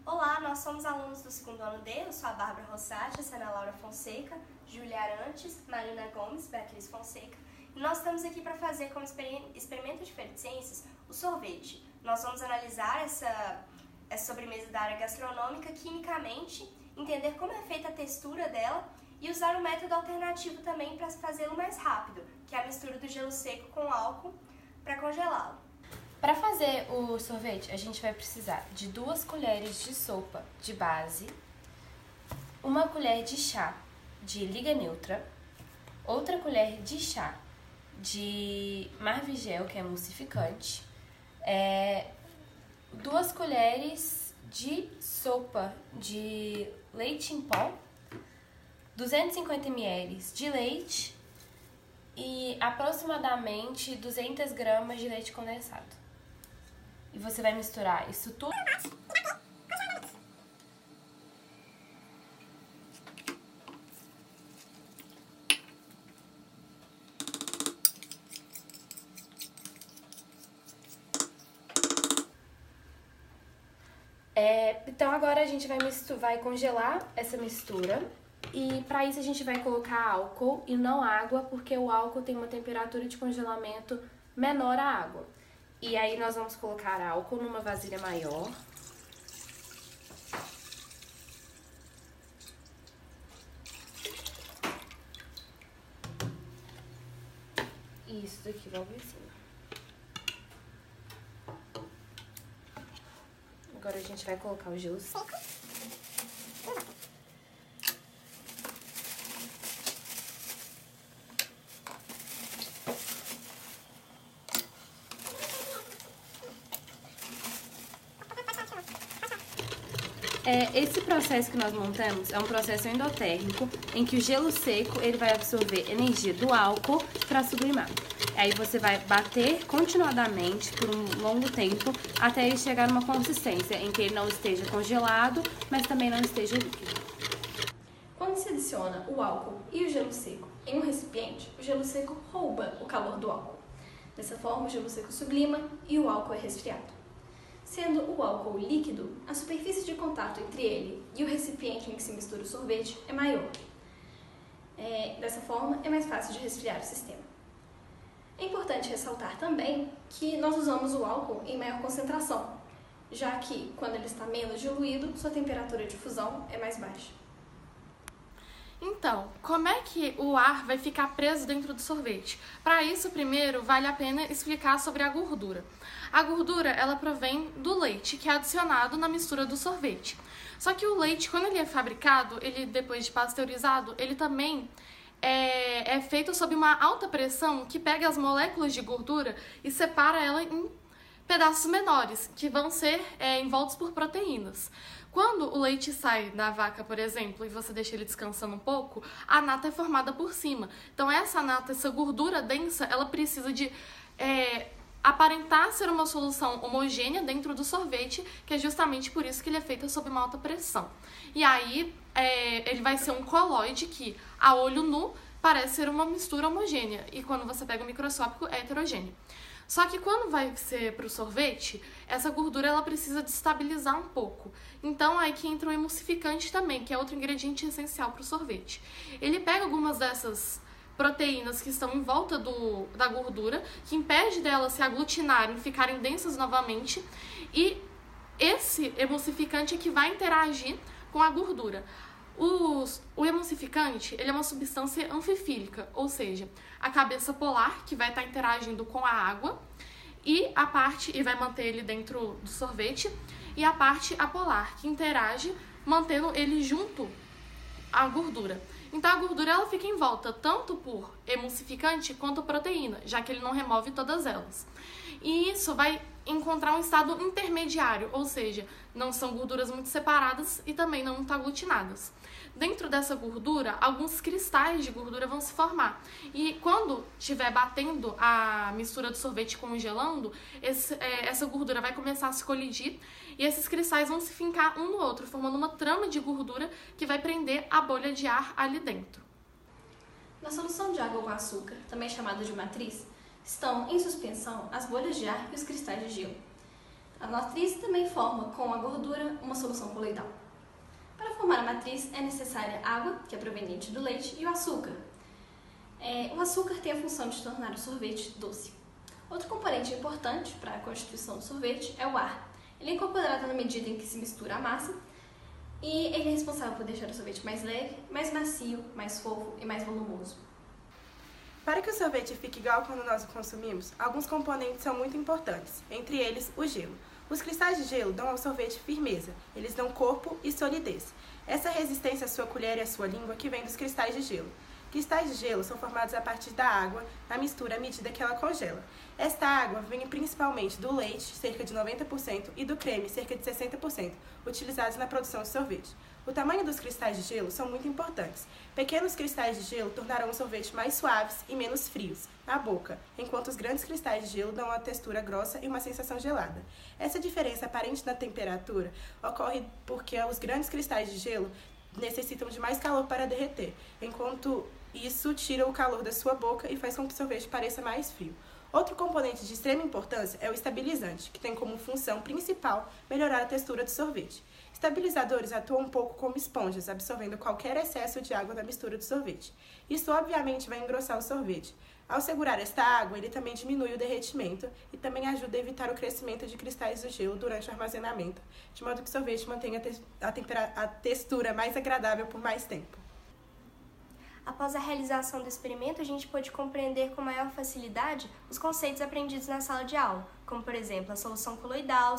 Olá, nós somos alunos do segundo ano D, eu sou a Bárbara Rossati, a Sana Laura Fonseca, Júlia Arantes, Marina Gomes, Beatriz Fonseca, e nós estamos aqui para fazer como experimento de Feira de Ciências o sorvete. Nós vamos analisar essa sobremesa da área gastronômica quimicamente, entender como é feita a textura dela e usar um método alternativo também para fazê-lo mais rápido, que é a mistura do gelo seco com álcool para congelá-lo. Para fazer o sorvete, a gente vai precisar de 2 colheres de sopa de base, 1 colher de chá de liga neutra, outra colher de chá de marvigel, que é emulsificante, 2 colheres de sopa de leite em pó, 250 ml de leite e aproximadamente 200 gramas de leite condensado. E você vai misturar isso tudo. Então agora a gente vai congelar essa mistura. E para isso a gente vai colocar álcool e não água, porque o álcool tem uma temperatura de congelamento menor à água. E aí nós vamos colocar álcool numa vasilha maior. E isso daqui logo em cima. Agora a gente vai colocar o gelo seco. Esse processo que nós montamos é um processo endotérmico em que o gelo seco ele vai absorver energia do álcool para sublimar. Aí você vai bater continuadamente por um longo tempo até ele chegar numa consistência em que ele não esteja congelado, mas também não esteja líquido. Quando se adiciona o álcool e o gelo seco em um recipiente, o gelo seco rouba o calor do álcool. Dessa forma, o gelo seco sublima e o álcool é resfriado. Sendo o álcool líquido, a superfície de contato entre ele e o recipiente em que se mistura o sorvete é maior. Dessa forma, é mais fácil de resfriar o sistema. É importante ressaltar também que nós usamos o álcool em maior concentração, já que, quando ele está menos diluído, sua temperatura de fusão é mais baixa. Então, como é que o ar vai ficar preso dentro do sorvete? Para isso, primeiro, vale a pena explicar sobre a gordura. A gordura, ela provém do leite, que é adicionado na mistura do sorvete. Só que o leite, quando ele é fabricado, ele depois de pasteurizado, ele também é feito sob uma alta pressão que pega as moléculas de gordura e separa ela em pedaços menores, que vão ser envoltos por proteínas. Quando o leite sai da vaca, por exemplo, e você deixa ele descansando um pouco, a nata é formada por cima. Então essa nata, essa gordura densa, ela precisa de aparentar ser uma solução homogênea dentro do sorvete, que é justamente por isso que ele é feito sob uma alta pressão. E aí ele vai ser um colóide que, a olho nu, parece ser uma mistura homogênea. E quando você pega o microscópico, é heterogêneo. Só que quando vai ser para o sorvete, essa gordura ela precisa destabilizar um pouco. Então aí que entra o emulsificante também, que é outro ingrediente essencial para o sorvete. Ele pega algumas dessas proteínas que estão em volta da gordura, que impede delas se aglutinarem, ficarem densas novamente, e esse emulsificante é que vai interagir com a gordura. O emulsificante ele é uma substância anfifílica, ou seja, a cabeça polar que vai estar interagindo com a água e vai manter ele dentro do sorvete, e a parte apolar que interage mantendo ele junto à gordura. Então a gordura ela fica em volta tanto por emulsificante quanto proteína, já que ele não remove todas elas. E isso vai encontrar um estado intermediário, ou seja, não são gorduras muito separadas e também não muito aglutinadas. Dentro dessa gordura, alguns cristais de gordura vão se formar. E quando estiver batendo a mistura do sorvete congelando, essa gordura vai começar a se colidir e esses cristais vão se fincar um no outro, formando uma trama de gordura que vai prender a bolha de ar ali dentro. Na solução de água com açúcar, também chamada de matriz, estão em suspensão as bolhas de ar e os cristais de gelo. A matriz também forma com a gordura uma solução coloidal. Para formar a matriz é necessária água, que é proveniente do leite, e o açúcar. O açúcar tem a função de tornar o sorvete doce. Outro componente importante para a constituição do sorvete é o ar. Ele é incorporado na medida em que se mistura a massa e ele é responsável por deixar o sorvete mais leve, mais macio, mais fofo e mais volumoso. Para que o sorvete fique igual quando nós o consumimos, alguns componentes são muito importantes, entre eles o gelo. Os cristais de gelo dão ao sorvete firmeza, eles dão corpo e solidez. Essa resistência à sua colher e à sua língua que vem dos cristais de gelo. Cristais de gelo são formados a partir da água na mistura à medida que ela congela. Esta água vem principalmente do leite, cerca de 90%, e do creme, cerca de 60%, utilizados na produção de sorvete. O tamanho dos cristais de gelo são muito importantes. Pequenos cristais de gelo tornarão o sorvete mais suaves e menos frios na boca, enquanto os grandes cristais de gelo dão uma textura grossa e uma sensação gelada. Essa diferença aparente na temperatura ocorre porque os grandes cristais de gelo necessitam de mais calor para derreter, enquanto isso tira o calor da sua boca e faz com que o sorvete pareça mais frio. Outro componente de extrema importância é o estabilizante, que tem como função principal melhorar a textura do sorvete. Estabilizadores atuam um pouco como esponjas, absorvendo qualquer excesso de água da mistura do sorvete. Isso obviamente vai engrossar o sorvete. Ao segurar esta água, ele também diminui o derretimento e também ajuda a evitar o crescimento de cristais de gelo durante o armazenamento, de modo que o sorvete mantenha a textura mais agradável por mais tempo. Após a realização do experimento, a gente pôde compreender com maior facilidade os conceitos aprendidos na sala de aula, como, por exemplo, a solução coloidal,